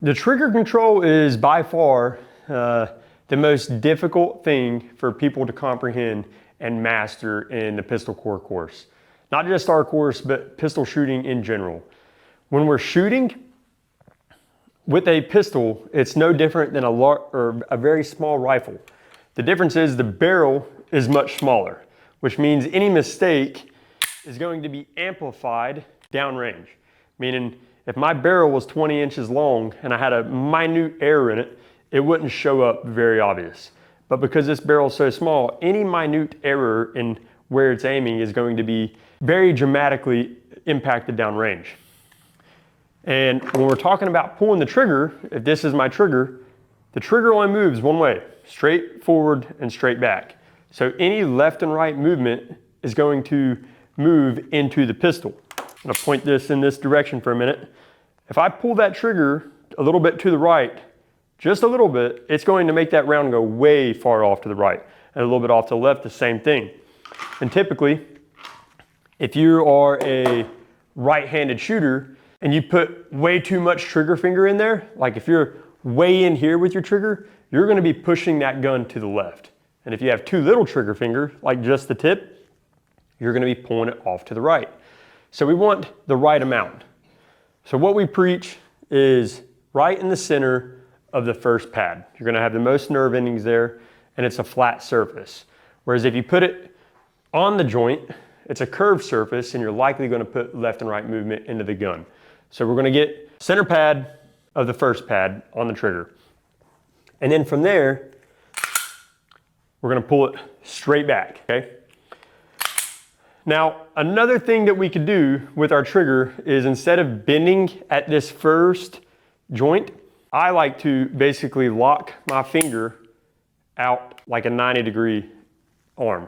The trigger control is by far the most difficult thing for people to comprehend and master in the pistol core course. Not just our course, but pistol shooting in general. When we're shooting with a pistol, it's no different than a very small rifle. The difference is the barrel is much smaller, which means any mistake is going to be amplified downrange. Meaning, if my barrel was 20 inches long and I had a minute error in it, it wouldn't show up very obvious. But because this barrel is so small, any minute error in where it's aiming is going to be very dramatically impacted downrange. And when we're talking about pulling the trigger, if this is my trigger, the trigger only moves one way, straight forward and straight back. So any left and right movement is going to move into the pistol. I'm gonna point this in this direction for a minute. If I pull that trigger a little bit to the right, just a little bit, it's going to make that round go way far off to the right, and a little bit off to the left, the same thing. And typically, if you are a right-handed shooter and you put way too much trigger finger in there, like if you're way in here with your trigger, you're gonna be pushing that gun to the left. And if you have too little trigger finger, like just the tip, you're gonna be pulling it off to the right. So we want the right amount. So what we preach is right in the center of the first pad. You're gonna have the most nerve endings there, and it's a flat surface. Whereas if you put it on the joint, it's a curved surface, and you're likely gonna put left and right movement into the gun. So we're gonna get center pad of the first pad on the trigger. And then from there, we're gonna pull it straight back, okay? Now, another thing that we could do with our trigger is instead of bending at this first joint, I like to basically lock my finger out like a 90-degree arm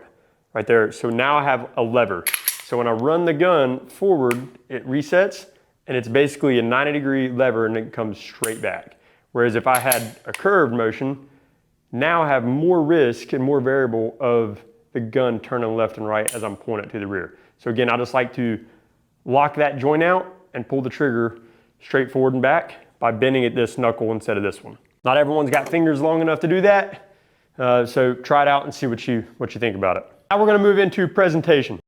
right there. So now I have a lever. So when I run the gun forward, it resets, and it's basically a 90-degree lever, and it comes straight back. Whereas if I had a curved motion, now I have more risk and more variable of the gun turning left and right as I'm pulling it to the rear. So again, I just like to lock that joint out and pull the trigger straight forward and back by bending at this knuckle instead of this one. Not everyone's got fingers long enough to do that, so try it out and see what you think about it. Now we're gonna move into presentation.